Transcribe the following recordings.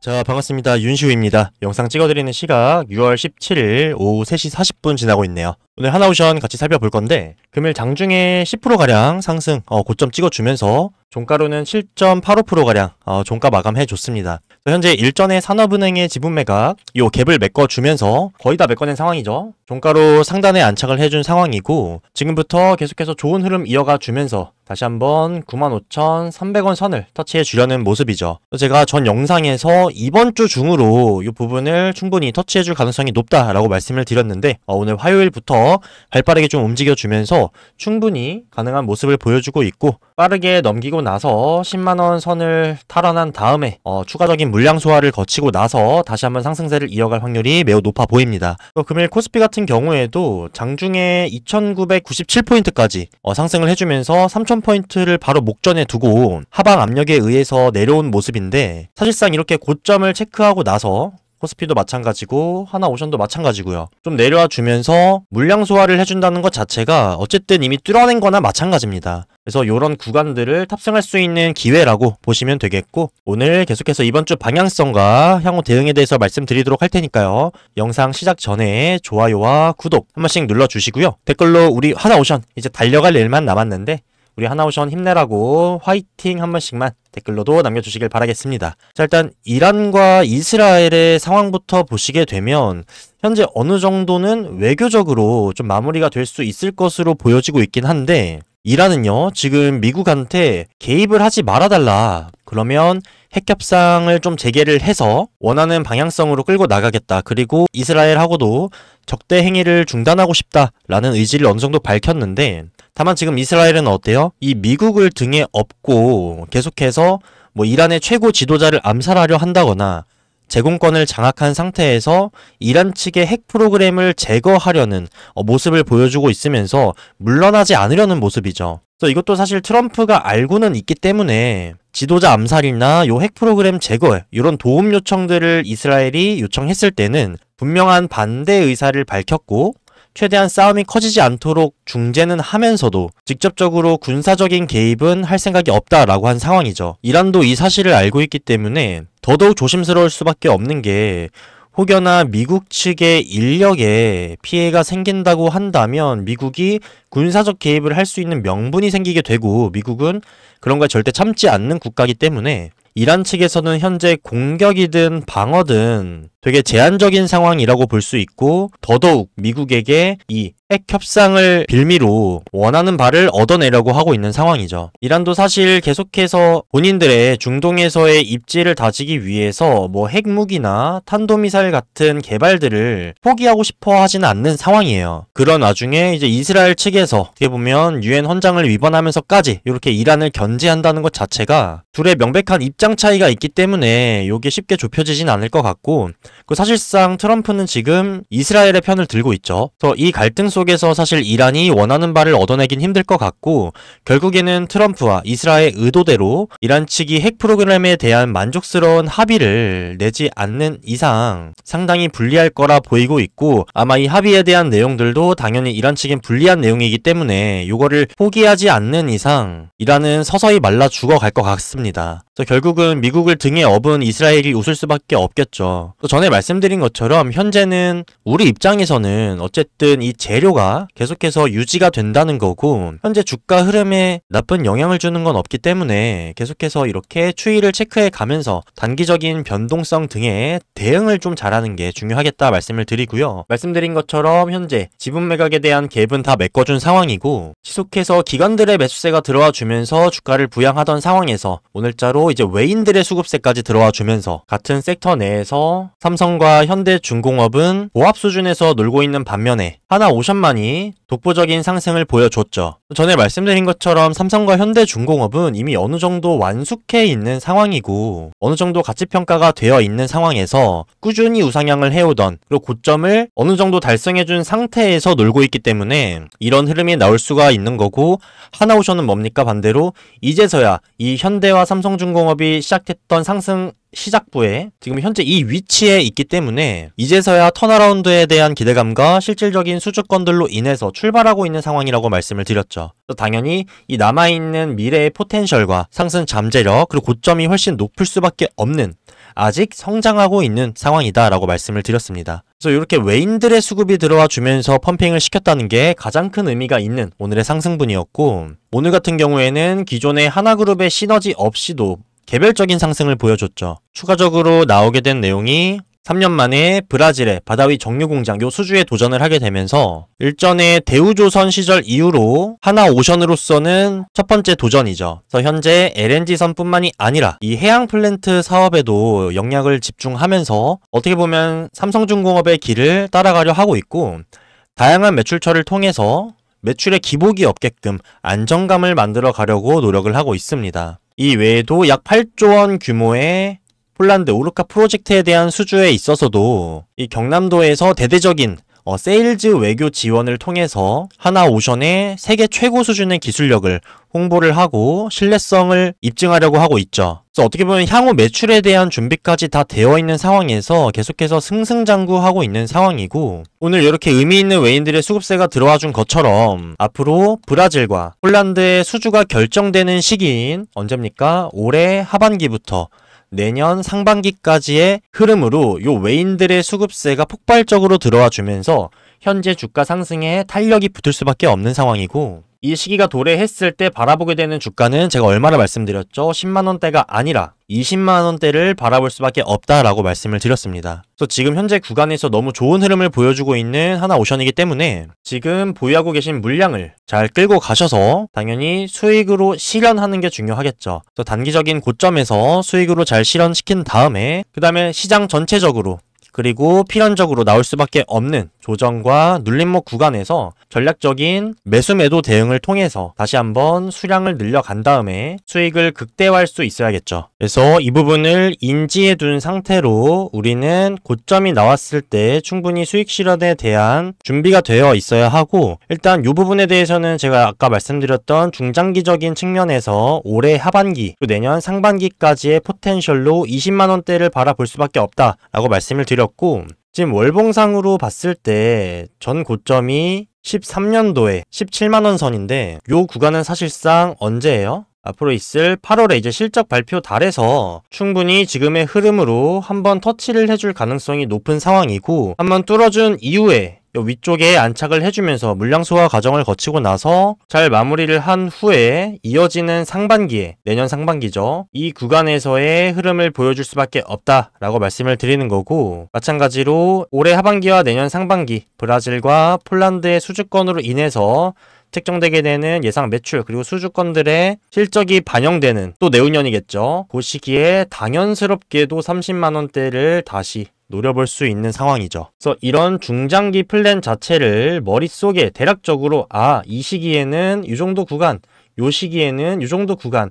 자, 반갑습니다. 윤시우입니다. 영상 찍어드리는 시각 6월 17일 오후 3시 40분 지나고 있네요. 오늘 하나오션 같이 살펴볼 건데 금일 장중에 10%가량 상승 고점 찍어주면서 종가로는 7.85%가량 종가 마감해줬습니다. 현재 일전에 산업은행의 지분 매각 요 갭을 메꿔주면서 거의 다 메꿔낸 상황이죠. 종가로 상단에 안착을 해준 상황이고 지금부터 계속해서 좋은 흐름 이어가 주면서 다시 한번 95,300원 선을 터치해 주려는 모습이죠. 제가 전 영상에서 이번 주 중으로 이 부분을 충분히 터치해 줄 가능성이 높다라고 말씀을 드렸는데 오늘 화요일부터 발빠르게 좀 움직여주면서 충분히 가능한 모습을 보여주고 있고 빠르게 넘기고 나서 10만원 선을 탈환한 다음에 추가적인 물량 소화를 거치고 나서 다시 한번 상승세를 이어갈 확률이 매우 높아 보입니다. 금일 코스피 같은 경우에도 장중에 2997포인트까지 상승을 해주면서 3000포인트를 바로 목전에 두고 하방 압력에 의해서 내려온 모습인데 사실상 이렇게 고점을 체크하고 나서 코스피도 마찬가지고 하나오션도 마찬가지고요. 좀 내려와 주면서 물량 소화를 해준다는 것 자체가 어쨌든 이미 뚫어낸 거나 마찬가지입니다. 그래서 이런 구간들을 탑승할 수 있는 기회라고 보시면 되겠고 오늘 계속해서 이번 주 방향성과 향후 대응에 대해서 말씀드리도록 할 테니까요. 영상 시작 전에 좋아요와 구독 한 번씩 눌러주시고요. 댓글로 우리 하나오션 이제 달려갈 일만 남았는데 우리 하나오션 힘내라고 화이팅 한 번씩만 댓글로도 남겨주시길 바라겠습니다. 자, 일단 이란과 이스라엘의 상황부터 보시게 되면 현재 어느 정도는 외교적으로 좀 마무리가 될 수 있을 것으로 보여지고 있긴 한데 이란은요 지금 미국한테 개입을 하지 말아달라 그러면 핵협상을 좀 재개를 해서 원하는 방향성으로 끌고 나가겠다. 그리고 이스라엘하고도 적대 행위를 중단하고 싶다라는 의지를 어느 정도 밝혔는데 다만 지금 이스라엘은 어때요? 이 미국을 등에 업고 계속해서 이란의 최고 지도자를 암살하려 한다거나 제공권을 장악한 상태에서 이란 측의 핵 프로그램을 제거하려는 모습을 보여주고 있으면서 물러나지 않으려는 모습이죠. 그래서 이것도 사실 트럼프가 알고는 있기 때문에 지도자 암살이나 요 핵 프로그램 제거 이런 도움 요청들을 이스라엘이 요청했을 때는 분명한 반대 의사를 밝혔고 최대한 싸움이 커지지 않도록 중재는 하면서도 직접적으로 군사적인 개입은 할 생각이 없다라고 한 상황이죠. 이란도 이 사실을 알고 있기 때문에 더더욱 조심스러울 수밖에 없는 게 혹여나 미국 측의 인력에 피해가 생긴다고 한다면 미국이 군사적 개입을 할 수 있는 명분이 생기게 되고 미국은 그런 걸 절대 참지 않는 국가이기 때문에 이란 측에서는 현재 공격이든 방어든 되게 제한적인 상황이라고 볼 수 있고 더더욱 미국에게 이 핵 협상을 빌미로 원하는 바를 얻어내려고 하고 있는 상황이죠. 이란도 사실 계속해서 본인들의 중동에서의 입지를 다지기 위해서 핵무기나 탄도미사일 같은 개발들을 포기하고 싶어 하지는 않는 상황이에요. 그런 와중에 이제 이스라엘 측에서 어떻게 보면 유엔 헌장을 위반하면서까지 이렇게 이란을 견제한다는 것 자체가 둘의 명백한 입장 차이가 있기 때문에 이게 쉽게 좁혀지진 않을 것 같고 사실상 트럼프는 지금 이스라엘의 편을 들고 있죠. 그래서 이 갈등 속에서 사실 이란이 원하는 바를 얻어내긴 힘들 것 같고 결국에는 트럼프와 이스라엘 의도대로 이란 측이 핵 프로그램에 대한 만족스러운 합의를 내지 않는 이상 상당히 불리할 거라 보이고 있고 아마 이 합의에 대한 내용들도 당연히 이란 측엔 불리한 내용이기 때문에 이거를 포기하지 않는 이상 이란은 서서히 말라 죽어갈 것 같습니다. 그래서 결국은 미국을 등에 업은 이스라엘이 웃을 수밖에 없겠죠. 전에 말씀드린 것처럼 현재는 우리 입장에서는 어쨌든 이 재료가 계속해서 유지가 된다는 거고 현재 주가 흐름에 나쁜 영향을 주는 건 없기 때문에 계속해서 이렇게 추이를 체크해 가면서 단기적인 변동성 등에 대응을 좀 잘하는 게 중요하겠다 말씀을 드리고요. 말씀드린 것처럼 현재 지분 매각에 대한 갭은 다 메꿔준 상황이고 지속해서 기관들의 매수세가 들어와 주면서 주가를 부양하던 상황에서 오늘자로 이제 외인들의 수급세까지 들어와 주면서 같은 섹터 내에서 삼성과 현대중공업은 보합 수준에서 놀고 있는 반면에 하나오션만이 독보적인 상승을 보여줬죠. 전에 말씀드린 것처럼 삼성과 현대중공업은 이미 어느 정도 완숙해 있는 상황이고 어느 정도 가치평가가 되어 있는 상황에서 꾸준히 우상향을 해오던 그리고 고점을 어느 정도 달성해준 상태에서 놀고 있기 때문에 이런 흐름이 나올 수가 있는 거고 하나오션은 뭡니까? 반대로 이제서야 이 현대와 삼성중공업이 시작했던 상승 시작부에 지금 현재 이 위치에 있기 때문에 이제서야 턴어라운드에 대한 기대감과 실질적인 수주권들로 인해서 출발하고 있는 상황이라고 말씀을 드렸죠. 당연히 이 남아있는 미래의 포텐셜과 상승 잠재력 그리고 고점이 훨씬 높을 수밖에 없는 아직 성장하고 있는 상황이다 라고 말씀을 드렸습니다. 그래서 이렇게 외인들의 수급이 들어와 주면서 펌핑을 시켰다는 게 가장 큰 의미가 있는 오늘의 상승분이었고, 오늘 같은 경우에는 기존의 하나그룹의 시너지 없이도 개별적인 상승을 보여줬죠. 추가적으로 나오게 된 내용이 3년 만에 브라질의 바다위 정유공장 요 수주에 도전을 하게 되면서 일전에 대우조선 시절 이후로 하나오션으로서는 첫 번째 도전이죠. 그래서 현재 LNG선뿐만이 아니라 이 해양 플랜트 사업에도 영향을 집중하면서 어떻게 보면 삼성중공업의 길을 따라가려 하고 있고, 다양한 매출처를 통해서 매출에 기복이 없게끔 안정감을 만들어 가려고 노력을 하고 있습니다. 이 외에도 약 8조 원 규모의 폴란드 오르카 프로젝트에 대한 수주에 있어서도 이 경남도에서 대대적인 세일즈 외교 지원을 통해서 하나오션의 세계 최고 수준의 기술력을 홍보를 하고 신뢰성을 입증하려고 하고 있죠. 그래서 어떻게 보면 향후 매출에 대한 준비까지 다 되어 있는 상황에서 계속해서 승승장구하고 있는 상황이고, 오늘 이렇게 의미 있는 외인들의 수급세가 들어와 준 것처럼 앞으로 브라질과 폴란드의 수주가 결정되는 시기인 언제입니까? 올해 하반기부터 내년 상반기까지의 흐름으로 요 외인들의 수급세가 폭발적으로 들어와 주면서 현재 주가 상승에 탄력이 붙을 수밖에 없는 상황이고, 이 시기가 도래했을 때 바라보게 되는 주가는 제가 얼마나 말씀드렸죠? 10만원대가 아니라 20만원대를 바라볼 수밖에 없다라고 말씀을 드렸습니다. 그래서 지금 현재 구간에서 너무 좋은 흐름을 보여주고 있는 하나오션이기 때문에 지금 보유하고 계신 물량을 잘 끌고 가셔서 당연히 수익으로 실현하는 게 중요하겠죠. 그래서 단기적인 고점에서 수익으로 잘 실현시킨 다음에 그 다음에 시장 전체적으로 그리고 필연적으로 나올 수밖에 없는 조정과 눌림목 구간에서 전략적인 매수 매도 대응을 통해서 다시 한번 수량을 늘려간 다음에 수익을 극대화할 수 있어야겠죠. 그래서 이 부분을 인지해 둔 상태로 우리는 고점이 나왔을 때 충분히 수익 실현에 대한 준비가 되어 있어야 하고, 일단 이 부분에 대해서는 제가 아까 말씀드렸던 중장기적인 측면에서 올해 하반기 또 내년 상반기까지의 포텐셜로 20만원대를 바라볼 수밖에 없다라고 말씀을 드렸고, 지금 월봉상으로 봤을 때 전 고점이 13년도에 17만원 선인데 요 구간은 사실상 언제예요? 앞으로 있을 8월에 이제 실적 발표 달에서 충분히 지금의 흐름으로 한번 터치를 해줄 가능성이 높은 상황이고, 한번 뚫어준 이후에 위쪽에 안착을 해주면서 물량 소화 과정을 거치고 나서 잘 마무리를 한 후에 이어지는 상반기에, 내년 상반기죠, 이 구간에서의 흐름을 보여줄 수밖에 없다라고 말씀을 드리는 거고, 마찬가지로 올해 하반기와 내년 상반기 브라질과 폴란드의 수주권으로 인해서 책정되게 되는 예상 매출 그리고 수주권들의 실적이 반영되는 또 내후년이겠죠. 그 시기에 당연스럽게도 30만원대를 다시 노려볼 수 있는 상황이죠. 그래서 이런 중장기 플랜 자체를 머릿속에 대략적으로 이 시기에는 이 정도 구간, 요 시기에는 이 정도 구간,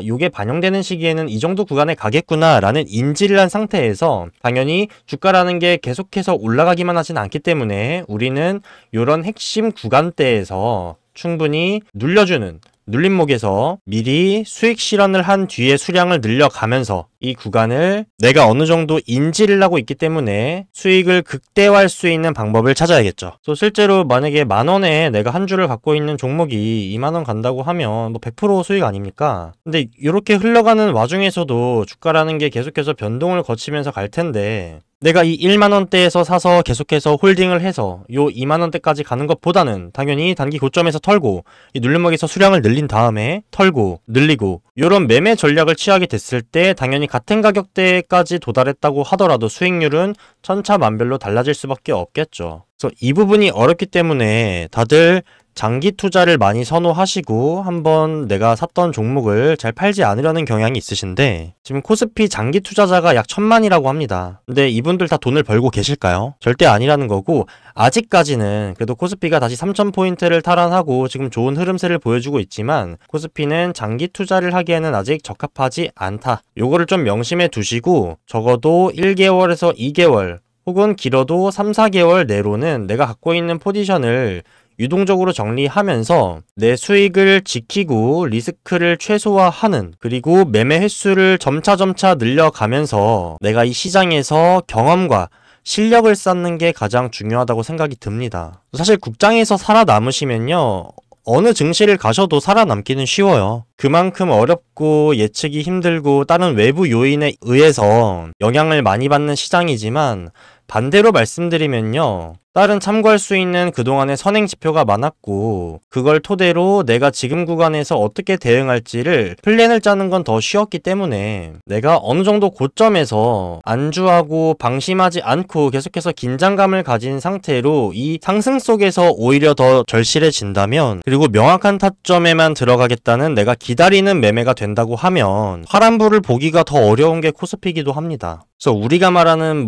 요게 반영되는 시기에는 이 정도 구간에 가겠구나 라는 인지를 한 상태에서 당연히 주가라는 게 계속해서 올라가기만 하진 않기 때문에 우리는 이런 핵심 구간대에서 충분히 눌려주는 눌림목에서 미리 수익 실현을 한 뒤에 수량을 늘려가면서 이 구간을 내가 어느 정도 인지를 하고 있기 때문에 수익을 극대화할 수 있는 방법을 찾아야겠죠. 그래서 실제로 만약에 만원에 내가 한 주를 갖고 있는 종목이 2만원 간다고 하면 100% 수익 아닙니까? 근데 이렇게 흘러가는 와중에서도 주가라는 게 계속해서 변동을 거치면서 갈 텐데, 내가 이 1만원대에서 사서 계속해서 홀딩을 해서 요 2만원대까지 가는 것보다는 당연히 단기 고점에서 털고 이 눌림목에서 수량을 늘린 다음에 털고 늘리고 요런 매매 전략을 취하게 됐을 때 당연히 같은 가격대까지 도달했다고 하더라도 수익률은 천차만별로 달라질 수밖에 없겠죠. 그래서 이 부분이 어렵기 때문에 다들 장기 투자를 많이 선호하시고 한번 내가 샀던 종목을 잘 팔지 않으려는 경향이 있으신데, 지금 코스피 장기 투자자가 약 1000만이라고 합니다. 근데 이분들 다 돈을 벌고 계실까요? 절대 아니라는 거고, 아직까지는 그래도 코스피가 다시 3000포인트를 탈환하고 지금 좋은 흐름세를 보여주고 있지만 코스피는 장기 투자를 하기에는 아직 적합하지 않다. 요거를 좀 명심해 두시고 적어도 1개월에서 2개월 혹은 길어도 3, 4개월 내로는 내가 갖고 있는 포지션을 유동적으로 정리하면서 내 수익을 지키고 리스크를 최소화하는, 그리고 매매 횟수를 점차 늘려가면서 내가 이 시장에서 경험과 실력을 쌓는 게 가장 중요하다고 생각이 듭니다. 사실 국장에서 살아남으시면요, 어느 증시를 가셔도 살아남기는 쉬워요. 그만큼 어렵고 예측이 힘들고 다른 외부 요인에 의해서 영향을 많이 받는 시장이지만, 반대로 말씀드리면요, 다른 참고할 수 있는 그동안의 선행 지표가 많았고, 그걸 토대로 내가 지금 구간에서 어떻게 대응할지를 플랜을 짜는 건 더 쉬웠기 때문에 내가 어느 정도 고점에서 안주하고 방심하지 않고 계속해서 긴장감을 가진 상태로 이 상승 속에서 오히려 더 절실해진다면, 그리고 명확한 타점에만 들어가겠다는 내가 기다리는 매매가 된다고 하면 파란불을 보기가 더 어려운 게 코스피이기도 합니다. 그래서 우리가 말하는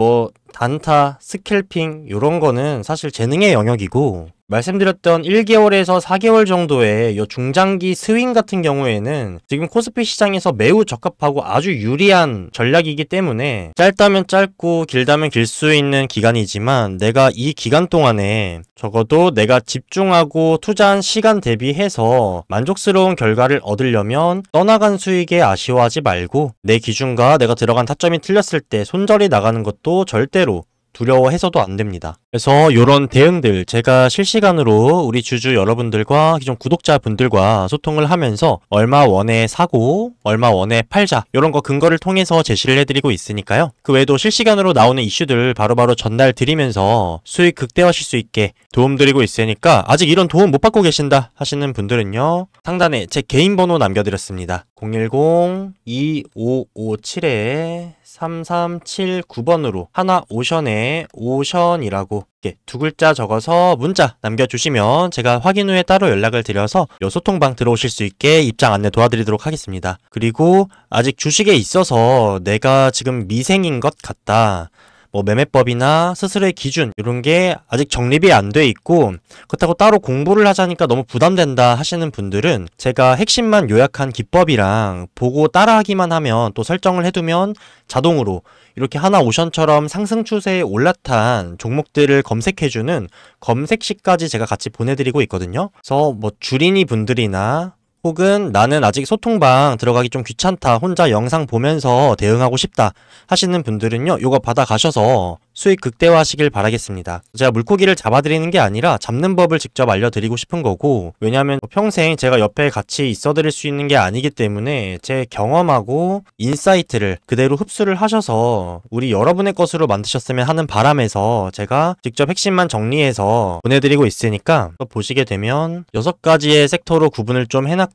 단타, 스캘핑 이런 거는 사실 재능의 영역이고, 말씀드렸던 1개월에서 4개월 정도의 요 중장기 스윙 같은 경우에는 지금 코스피 시장에서 매우 적합하고 아주 유리한 전략이기 때문에 짧다면 짧고 길다면 길 수 있는 기간이지만, 내가 이 기간 동안에 적어도 내가 집중하고 투자한 시간 대비해서 만족스러운 결과를 얻으려면 떠나간 수익에 아쉬워하지 말고, 내 기준과 내가 들어간 타점이 틀렸을 때 손절이 나가는 것도 절대로 두려워해서도 안 됩니다. 그래서 요런 대응들 제가 실시간으로 우리 주주 여러분들과 기존 구독자분들과 소통을 하면서 얼마 원에 사고 얼마 원에 팔자 요런 거 근거를 통해서 제시를 해드리고 있으니까요. 그 외에도 실시간으로 나오는 이슈들 바로바로 전달 드리면서 수익 극대화하실 수 있게 도움드리고 있으니까, 아직 이런 도움 못 받고 계신다 하시는 분들은요, 상단에 제 개인 번호 남겨드렸습니다. 010-2557-3379번으로 하나오션에 오션이라고 이렇게 두 글자 적어서 문자 남겨주시면 제가 확인 후에 따로 연락을 드려서 요 소통방 들어오실 수 있게 입장 안내 도와드리도록 하겠습니다. 그리고 아직 주식에 있어서 내가 지금 미생인 것 같다, 매매법이나 스스로의 기준 이런 게 아직 정립이 안 돼 있고 그렇다고 따로 공부를 하자니까 너무 부담된다 하시는 분들은 제가 핵심만 요약한 기법이랑 보고 따라하기만 하면, 또 설정을 해두면 자동으로 이렇게 하나오션처럼 상승 추세에 올라탄 종목들을 검색해주는 검색시까지 제가 같이 보내드리고 있거든요. 그래서 주린이 분들이나 혹은 나는 아직 소통방 들어가기 좀 귀찮다, 혼자 영상 보면서 대응하고 싶다 하시는 분들은요, 요거 받아가셔서 수익 극대화하시길 바라겠습니다. 제가 물고기를 잡아드리는 게 아니라 잡는 법을 직접 알려드리고 싶은 거고, 왜냐하면 평생 제가 옆에 같이 있어드릴 수 있는 게 아니기 때문에 제 경험하고 인사이트를 그대로 흡수를 하셔서 우리 여러분의 것으로 만드셨으면 하는 바람에서 제가 직접 핵심만 정리해서 보내드리고 있으니까, 또 보시게 되면 6가지의 섹터로 구분을 좀 해놨고요.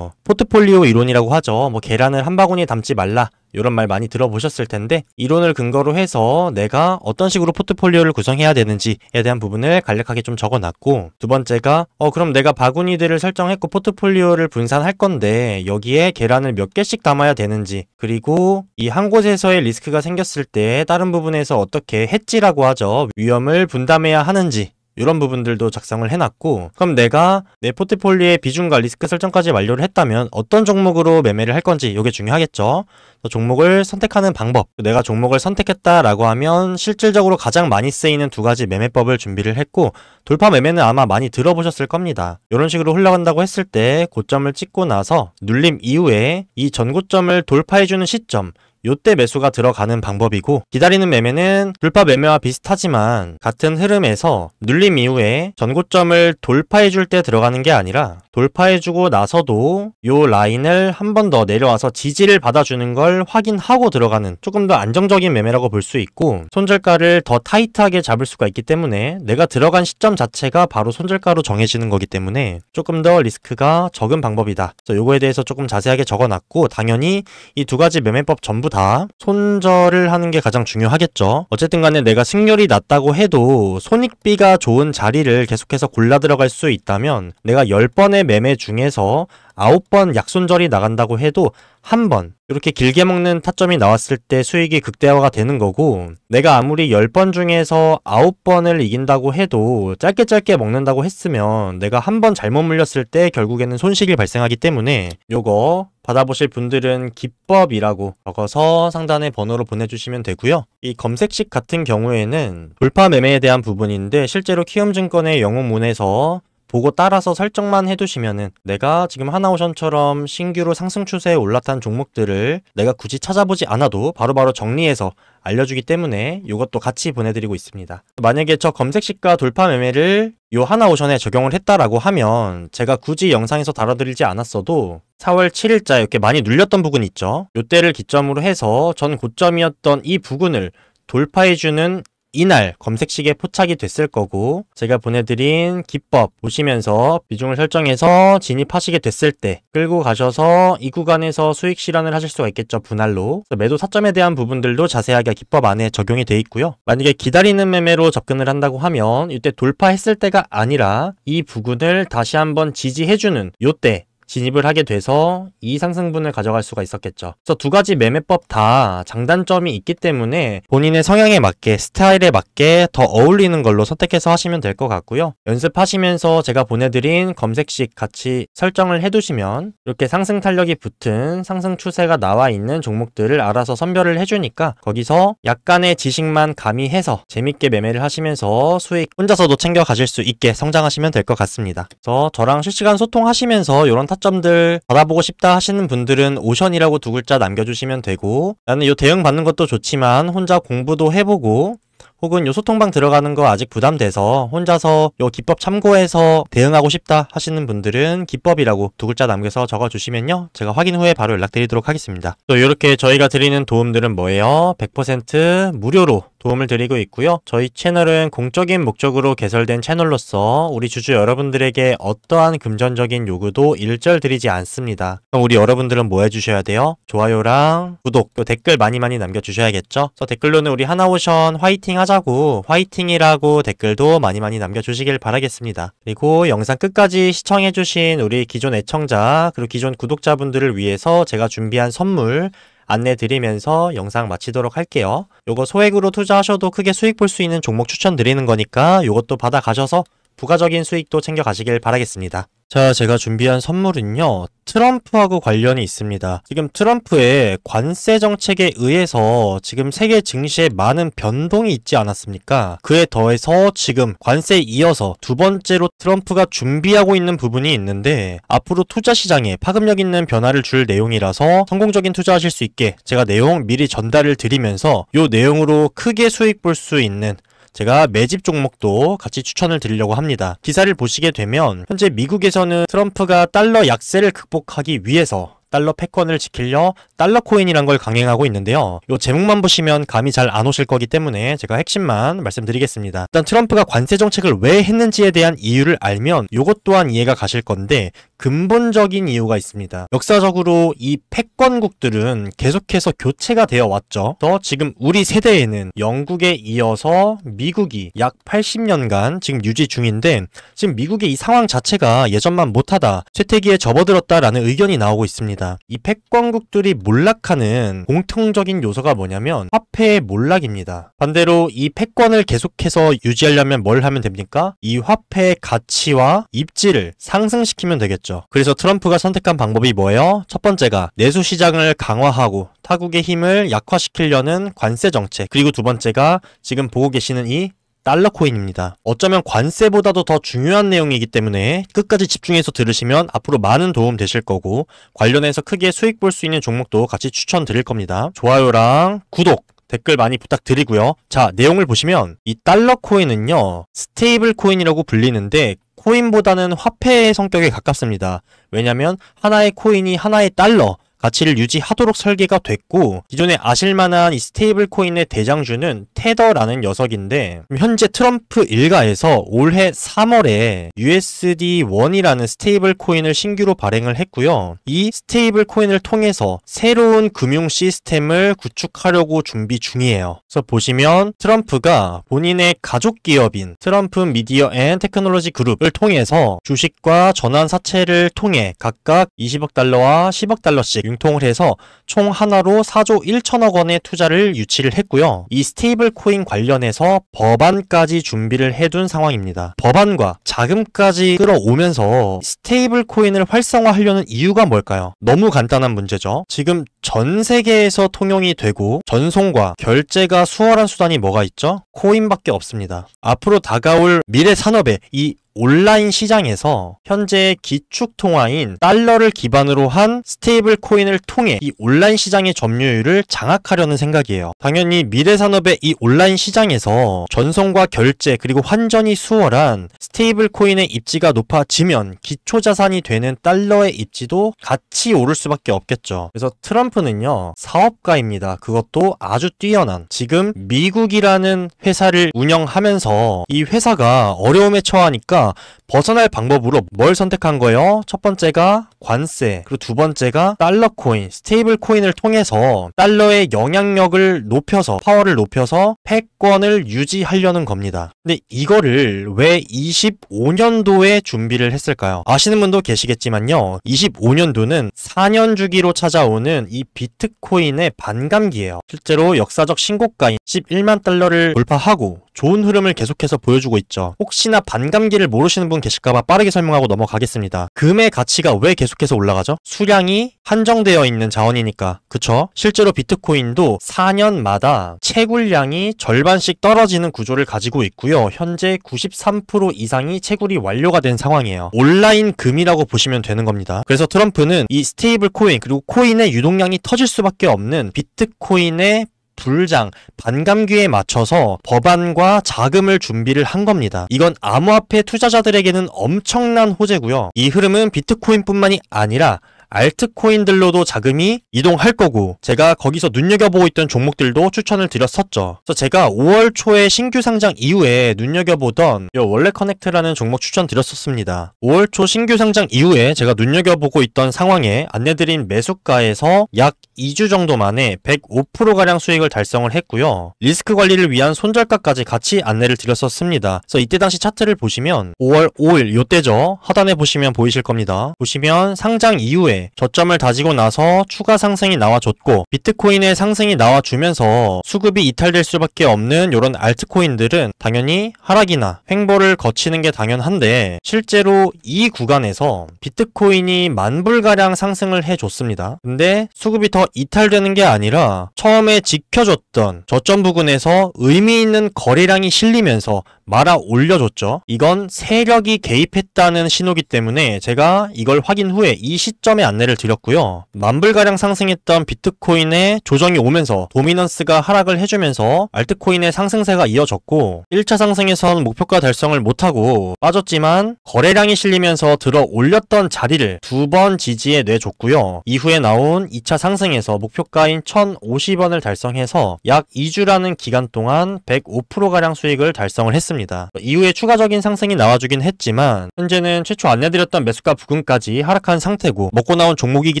포트폴리오 이론이라고 하죠. 계란을 한 바구니에 담지 말라, 이런 말 많이 들어보셨을 텐데, 이론을 근거로 해서 내가 어떤 식으로 포트폴리오를 구성해야 되는지에 대한 부분을 간략하게 좀 적어놨고, 두 번째가 그럼 내가 바구니들을 설정했고 포트폴리오를 분산할 건데 여기에 계란을 몇 개씩 담아야 되는지, 그리고 이 한 곳에서의 리스크가 생겼을 때 다른 부분에서 어떻게 해지라고 하죠, 위험을 분담해야 하는지, 이런 부분들도 작성을 해놨고, 그럼 내가 내 포트폴리오의 비중과 리스크 설정까지 완료를 했다면 어떤 종목으로 매매를 할 건지, 이게 중요하겠죠. 종목을 선택하는 방법, 내가 종목을 선택했다라고 하면 실질적으로 가장 많이 쓰이는 2가지 매매법을 준비를 했고, 돌파 매매는 아마 많이 들어보셨을 겁니다. 이런 식으로 흘러간다고 했을 때 고점을 찍고 나서 눌림 이후에 이 전고점을 돌파해주는 시점, 요때 매수가 들어가는 방법이고, 기다리는 매매는 돌파 매매와 비슷하지만 같은 흐름에서 눌림 이후에 전고점을 돌파해줄 때 들어가는 게 아니라, 돌파해주고 나서도 요 라인을 한 번 더 내려와서 지지를 받아주는 걸 확인하고 들어가는 조금 더 안정적인 매매라고 볼 수 있고, 손절가를 더 타이트하게 잡을 수가 있기 때문에 내가 들어간 시점 자체가 바로 손절가로 정해지는 거기 때문에 조금 더 리스크가 적은 방법이다. 그래서 요거에 대해서 조금 자세하게 적어놨고, 당연히 이 2가지 매매법 전부 다 손절을 하는 게 가장 중요하겠죠. 어쨌든 간에 내가 승률이 낮다고 해도 손익비가 좋은 자리를 계속해서 골라 들어갈 수 있다면, 내가 10번의 매매 중에서 9번 약손절이 나간다고 해도 한 번 이렇게 길게 먹는 타점이 나왔을 때 수익이 극대화가 되는 거고, 내가 아무리 10번 중에서 9번을 이긴다고 해도 짧게 먹는다고 했으면 내가 한 번 잘못 물렸을 때 결국에는 손실이 발생하기 때문에, 요거 받아보실 분들은 기법이라고 적어서 상단에 번호로 보내주시면 되고요. 이 검색식 같은 경우에는 돌파 매매에 대한 부분인데, 실제로 키움증권의 영웅문에서 보고 따라서 설정만 해두시면은 내가 지금 하나오션처럼 신규로 상승 추세에 올라탄 종목들을 내가 굳이 찾아보지 않아도 바로바로 정리해서 알려주기 때문에 이것도 같이 보내드리고 있습니다. 만약에 저 검색 시가 돌파 매매를 요 하나오션에 적용을 했다라고 하면 제가 굳이 영상에서 다뤄드리지 않았어도 4월 7일자 이렇게 많이 눌렸던 부분 있죠. 요때를 기점으로 해서 전 고점이었던 이 부근을 돌파해주는 이날 검색식에 포착이 됐을 거고, 제가 보내드린 기법 보시면서 비중을 설정해서 진입하시게 됐을 때 끌고 가셔서 이 구간에서 수익 실현을 하실 수가 있겠죠. 분할로. 매도 타점에 대한 부분들도 자세하게 기법 안에 적용이 돼 있고요. 만약에 기다리는 매매로 접근을 한다고 하면 이때 돌파했을 때가 아니라 이 부근을 다시 한번 지지해주는 요때 진입을 하게 돼서 이 상승분을 가져갈 수가 있었겠죠. 그래서 두 가지 매매법 다 장단점이 있기 때문에 본인의 성향에 맞게, 스타일에 맞게 더 어울리는 걸로 선택해서 하시면 될 것 같고요. 연습하시면서 제가 보내드린 검색식 같이 설정을 해두시면 이렇게 상승 탄력이 붙은 상승 추세가 나와 있는 종목들을 알아서 선별을 해주니까 거기서 약간의 지식만 가미해서 재밌게 매매를 하시면서 수익 혼자서도 챙겨 가실 수 있게 성장하시면 될 것 같습니다. 그래서 저랑 실시간 소통하시면서 이런 점들 받아보고 싶다 하시는 분들은 오션이라고 두 글자 남겨주시면 되고, 나는 요 대응 받는 것도 좋지만 혼자 공부도 해보고 혹은 요 소통방 들어가는 거 아직 부담돼서 혼자서 요 기법 참고해서 대응하고 싶다 하시는 분들은 기법이라고 두 글자 남겨서 적어주시면요, 제가 확인 후에 바로 연락드리도록 하겠습니다. 또 이렇게 저희가 드리는 도움들은 뭐예요? 100% 무료로 도움을 드리고 있고요. 저희 채널은 공적인 목적으로 개설된 채널로서 우리 주주 여러분들에게 어떠한 금전적인 요구도 일절 드리지 않습니다. 그럼 우리 여러분들은 뭐 해주셔야 돼요? 좋아요랑 구독, 또 댓글 많이 남겨주셔야겠죠? 그래서 댓글로는 우리 하나오션 화이팅 하자고, 화이팅이라고 댓글도 많이 남겨주시길 바라겠습니다. 그리고 영상 끝까지 시청해주신 우리 기존 애청자 그리고 기존 구독자분들을 위해서 제가 준비한 선물 안내드리면서 영상 마치도록 할게요. 요거 소액으로 투자하셔도 크게 수익 볼 수 있는 종목 추천드리는 거니까 요것도 받아가셔서 부가적인 수익도 챙겨가시길 바라겠습니다. 자, 제가 준비한 선물은요, 트럼프하고 관련이 있습니다. 지금 트럼프의 관세 정책에 의해서 지금 세계 증시에 많은 변동이 있지 않았습니까? 그에 더해서 지금 관세에 이어서 두 번째로 트럼프가 준비하고 있는 부분이 있는데, 앞으로 투자 시장에 파급력 있는 변화를 줄 내용이라서 성공적인 투자하실 수 있게 제가 내용 미리 전달을 드리면서 요 내용으로 크게 수익 볼 수 있는 제가 매집 종목도 같이 추천을 드리려고 합니다. 기사를 보시게 되면 현재 미국에서는 트럼프가 달러 약세를 극복하기 위해서 달러 패권을 지키려 달러 코인이란 걸 강행하고 있는데요. 이 제목만 보시면 감이 잘 안 오실 거기 때문에 제가 핵심만 말씀드리겠습니다. 일단 트럼프가 관세 정책을 왜 했는지에 대한 이유를 알면 이것 또한 이해가 가실 건데, 근본적인 이유가 있습니다. 역사적으로 이 패권국들은 계속해서 교체가 되어 왔죠. 또 지금 우리 세대에는 영국에 이어서 미국이 약 80년간 지금 유지 중인데, 지금 미국의 이 상황 자체가 예전만 못하다, 쇠퇴기에 접어들었다라는 의견이 나오고 있습니다. 이 패권국들이 몰락하는 공통적인 요소가 뭐냐면 화폐의 몰락입니다. 반대로 이 패권을 계속해서 유지하려면 뭘 하면 됩니까? 이 화폐의 가치와 입지를 상승시키면 되겠죠. 그래서 트럼프가 선택한 방법이 뭐예요? 첫 번째가 내수 시장을 강화하고 타국의 힘을 약화시키려는 관세 정책, 그리고 두 번째가 지금 보고 계시는 이 달러 코인입니다. 어쩌면 관세보다도 더 중요한 내용이기 때문에 끝까지 집중해서 들으시면 앞으로 많은 도움 되실 거고, 관련해서 크게 수익 볼 수 있는 종목도 같이 추천드릴 겁니다. 좋아요랑 구독, 댓글 많이 부탁드리고요. 자, 내용을 보시면 이 달러 코인은요, 스테이블 코인이라고 불리는데 코인보다는 화폐의 성격에 가깝습니다. 왜냐면 하나의 코인이 하나의 달러 가치를 유지하도록 설계가 됐고, 기존에 아실만한 이 스테이블 코인의 대장주는 테더라는 녀석인데, 현재 트럼프 일가에서 올해 3월에 USD1이라는 스테이블 코인을 신규로 발행을 했고요. 이 스테이블 코인을 통해서 새로운 금융 시스템을 구축하려고 준비 중이에요. 그래서 보시면 트럼프가 본인의 가족 기업인 트럼프 미디어 앤 테크놀로지 그룹을 통해서 주식과 전환 사채를 통해 각각 20억 달러와 10억 달러씩 융통을 해서 총 하나로 4조 1천억 원의 투자를 유치를 했고요. 이 스테이블 코인 관련해서 법안까지 준비를 해둔 상황입니다. 법안과 자금까지 끌어오면서 스테이블 코인을 활성화하려는 이유가 뭘까요? 너무 간단한 문제죠. 지금 전 세계에서 통용이 되고 전송과 결제가 수월한 수단이 뭐가 있죠? 코인밖에 없습니다. 앞으로 다가올 미래 산업에 이 온라인 시장에서 현재 기축 통화인 달러를 기반으로 한 스테이블 코인을 통해 이 온라인 시장의 점유율을 장악하려는 생각이에요. 당연히 미래 산업의 이 온라인 시장에서 전송과 결제 그리고 환전이 수월한 스테이블 코인의 입지가 높아지면 기초 자산이 되는 달러의 입지도 같이 오를 수밖에 없겠죠. 그래서 트럼프는요, 사업가입니다. 그것도 아주 뛰어난. 지금 미국이라는 회사를 운영하면서 이 회사가 어려움에 처하니까 벗어날 방법으로 뭘 선택한 거예요? 첫 번째가 관세, 그리고 두 번째가 달러 코인, 스테이블 코인을 통해서 달러의 영향력을 높여서, 파워를 높여서 패권을 유지하려는 겁니다. 근데 이거를 왜 25년도에 준비를 했을까요? 아시는 분도 계시겠지만요, 25년도는 4년 주기로 찾아오는 이 비트코인의 반감기예요. 실제로 역사적 신고가인 11만 달러를 돌파하고 좋은 흐름을 계속해서 보여주고 있죠. 혹시나 반감기를 모르시는 분 계실까봐 빠르게 설명하고 넘어가겠습니다. 금의 가치가 왜 계속해서 올라가죠? 수량이 한정되어 있는 자원이니까. 그쵸? 실제로 비트코인도 4년마다 채굴량이 절반씩 떨어지는 구조를 가지고 있고요. 현재 93% 이상이 채굴이 완료가 된 상황이에요. 온라인 금이라고 보시면 되는 겁니다. 그래서 트럼프는 이 스테이블 코인 그리고 코인의 유동량이 터질 수밖에 없는 비트코인의 불장, 반감기에 맞춰서 법안과 자금을 준비를 한 겁니다. 이건 암호화폐 투자자들에게는 엄청난 호재고요. 이 흐름은 비트코인뿐만이 아니라 알트코인들로도 자금이 이동할 거고, 제가 거기서 눈여겨보고 있던 종목들도 추천을 드렸었죠. 그래서 제가 5월 초에 신규 상장 이후에 눈여겨보던 요 원래 커넥트라는 종목 추천드렸었습니다. 5월 초 신규 상장 이후에 제가 눈여겨보고 있던 상황에 안내드린 매수가에서 약 2주 정도 만에 105%가량 수익을 달성을 했고요. 리스크 관리를 위한 손절가까지 같이 안내를 드렸었습니다. 그래서 이때 당시 차트를 보시면 5월 5일 요때죠. 하단에 보시면 보이실 겁니다. 보시면 상장 이후에 저점을 다지고 나서 추가 상승이 나와줬고, 비트코인의 상승이 나와주면서 수급이 이탈될 수밖에 없는 이런 알트코인들은 당연히 하락이나 횡보를 거치는 게 당연한데, 실제로 이 구간에서 비트코인이 만불가량 상승을 해줬습니다. 근데 수급이 더 이탈되는 게 아니라 처음에 지켜줬던 저점 부근에서 의미 있는 거래량이 실리면서 말아 올려줬죠. 이건 세력이 개입했다는 신호기 때문에 제가 이걸 확인 후에 이 시점에 안내를 드렸고요. 만불가량 상승했던 비트코인의 조정이 오면서 도미넌스가 하락을 해주면서 알트코인의 상승세가 이어졌고, 1차 상승에선 목표가 달성을 못하고 빠졌지만 거래량이 실리면서 들어 올렸던 자리를 두 번 지지해 내줬고요. 이후에 나온 2차 상승에서 목표가인 1050원을 달성해서 약 2주라는 기간 동안 105%가량 수익을 달성을 했습니다. 이후에 추가적인 상승이 나와주긴 했지만 현재는 최초 안내드렸던 매수가 부근까지 하락한 상태고, 먹고 나온 종목이기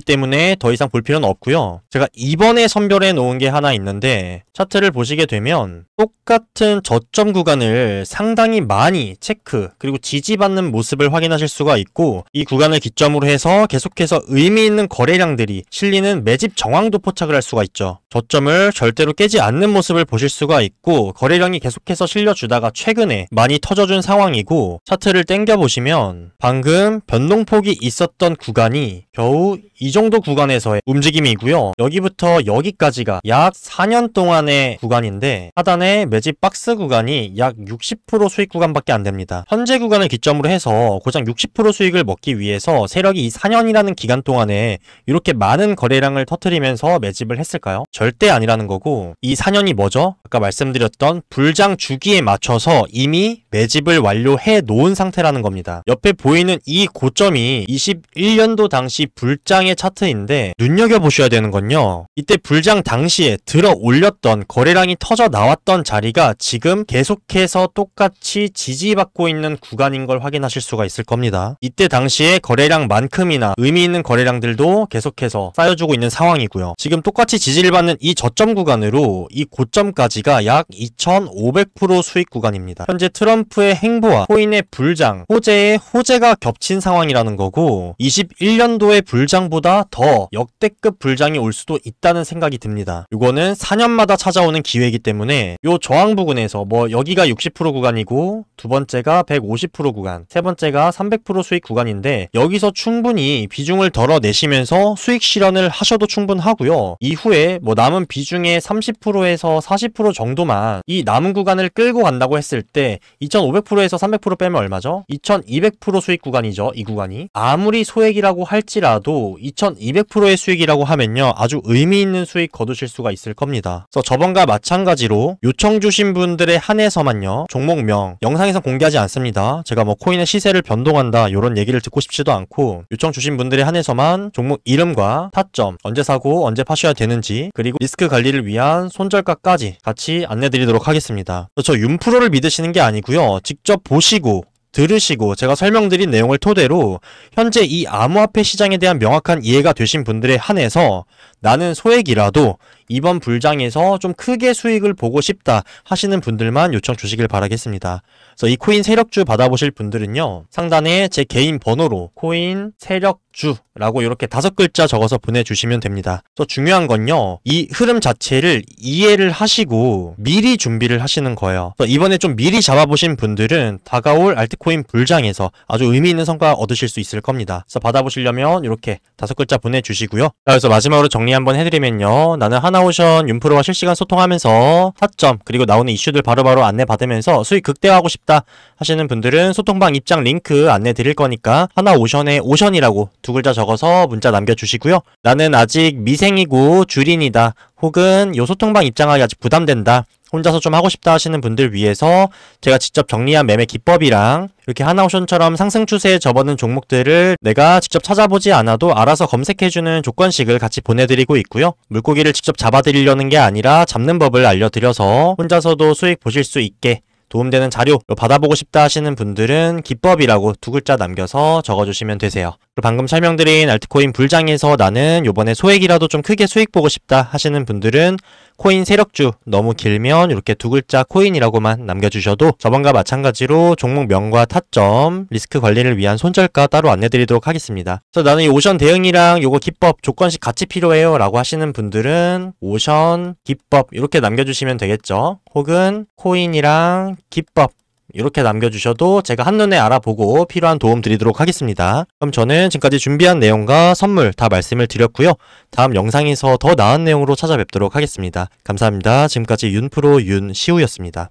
때문에 더 이상 볼 필요는 없고요. 제가 이번에 선별해 놓은 게 하나 있는데, 차트를 보시게 되면 똑같은 저점 구간을 상당히 많이 체크 그리고 지지받는 모습을 확인하실 수가 있고, 이 구간을 기점으로 해서 계속해서 의미 있는 거래량들이 실리는 매집 정황도 포착을 할 수가 있죠. 저점을 절대로 깨지 않는 모습을 보실 수가 있고, 거래량이 계속해서 실려주다가 최근에 많이 터져준 상황이고, 차트를 땡겨보시면 방금 변동폭이 있었던 구간이 겨우 이 정도 구간에서의 움직임이고요. 여기부터 여기까지가 약 4년 동안의 구간인데, 하단에 매집 박스 구간이 약 60% 수익 구간밖에 안 됩니다. 현재 구간을 기점으로 해서 고작 60% 수익을 먹기 위해서 세력이 이 4년이라는 기간 동안에 이렇게 많은 거래량을 터뜨리면서 매집을 했을까요? 절대 아니라는 거고, 이 4년이 뭐죠? 아까 말씀드렸던 불장 주기에 맞춰서 이미 매집을 완료해 놓은 상태라는 겁니다. 옆에 보이는 이 고점이 21년도 당시 불장의 차트인데, 눈여겨보셔야 되는 건요, 이때 불장 당시에 들어 올렸던 거래량이 터져 나왔던 자리가 지금 계속해서 똑같이 지지받고 있는 구간인 걸 확인하실 수가 있을 겁니다. 이때 당시에 거래량만큼이나 의미 있는 거래량들도 계속해서 쌓여주고 있는 상황이고요. 지금 똑같이 지지를 받는 이 저점 구간으로 이 고점까지가 약 2500% 수익 구간입니다. 현재 트럼프의 행보와 코인의 불장, 호재의 호재가 겹친 상황이라는 거고, 21년도의 불장보다 더 역대급 불장이 올 수도 있다는 생각이 듭니다. 이거는 4년마다 찾아오는 기회이기 때문에 요 저항 부근에서 여기가 60% 구간이고, 두 번째가 150% 구간, 세 번째가 300% 수익 구간인데, 여기서 충분히 비중을 덜어내시면서 수익 실현을 하셔도 충분하고요. 이후에 남은 비중의 30%에서 40% 정도만 이 남은 구간을 끌고 간다고 했을 때 2500%에서 300% 빼면 얼마죠? 2200% 수익 구간이죠. 이 구간이. 아무리 소액이라고 할지라도 2200%의 수익이라고 하면요. 아주 의미 있는 수익 거두실 수가 있을 겁니다. 그래서 저번과 마찬가지로 요청 주신 분들에 한해서만요. 종목명 영상에서 공개하지 않습니다. 제가 뭐 코인의 시세를 변동한다 이런 얘기를 듣고 싶지도 않고 요청 주신 분들에 한해서만 종목 이름과 타점, 언제 사고 언제 파셔야 되는지 그리고 리스크 관리를 위한 손절가까지 같이 안내드리도록 하겠습니다. 저 윤프로를 믿으시는 게 아니고요. 직접 보시고 들으시고 제가 설명드린 내용을 토대로 현재 이 암호화폐 시장에 대한 명확한 이해가 되신 분들에 한해서 나는 소액이라도 이번 불장에서 좀 크게 수익을 보고 싶다 하시는 분들만 요청 주시길 바라겠습니다. 그래서 이 코인 세력주 받아보실 분들은요. 상단에 제 개인 번호로 코인 세력주라고 이렇게 5글자 적어서 보내주시면 됩니다. 그래서 중요한 건요. 이 흐름 자체를 이해를 하시고 미리 준비를 하시는 거예요. 그래서 이번에 좀 미리 잡아보신 분들은 다가올 알트코인 불장에서 아주 의미 있는 성과 얻으실 수 있을 겁니다. 그래서 받아보시려면 이렇게 5글자 보내주시고요. 자, 그래서 마지막으로 정리 한번 해드리면요. 나는 하나오션 윤프로와 실시간 소통하면서 타점 그리고 나오는 이슈들 바로바로 안내받으면서 수익 극대화하고 싶다 하시는 분들은 소통방 입장 링크 안내 드릴 거니까 하나오션에 오션이라고 2글자 적어서 문자 남겨주시고요. 나는 아직 미생이고 주린이다 혹은 요 소통방 입장하기 아직 부담된다 혼자서 좀 하고 싶다 하시는 분들 위해서 제가 직접 정리한 매매 기법이랑 이렇게 하나오션처럼 상승 추세에 접어든 종목들을 내가 직접 찾아보지 않아도 알아서 검색해주는 조건식을 같이 보내드리고 있고요. 물고기를 직접 잡아드리려는 게 아니라 잡는 법을 알려드려서 혼자서도 수익 보실 수 있게 도움되는 자료 받아보고 싶다 하시는 분들은 기법이라고 2글자 남겨서 적어주시면 되세요. 그리고 방금 설명드린 알트코인 불장에서 나는 요번에 소액이라도 좀 크게 수익 보고 싶다 하시는 분들은 코인 세력주 너무 길면 이렇게 2글자 코인이라고만 남겨주셔도 저번과 마찬가지로 종목명과 타점, 리스크 관리를 위한 손절가 따로 안내드리도록 하겠습니다. 그래서 나는 이 오션 대응이랑 요거 기법 조건식 같이 필요해요 라고 하시는 분들은 오션, 기법 이렇게 남겨주시면 되겠죠. 혹은 코인이랑 기법 이렇게 남겨주셔도 제가 한눈에 알아보고 필요한 도움 드리도록 하겠습니다. 그럼 저는 지금까지 준비한 내용과 선물 다 말씀을 드렸고요. 다음 영상에서 더 나은 내용으로 찾아뵙도록 하겠습니다. 감사합니다. 지금까지 윤프로 윤시우였습니다.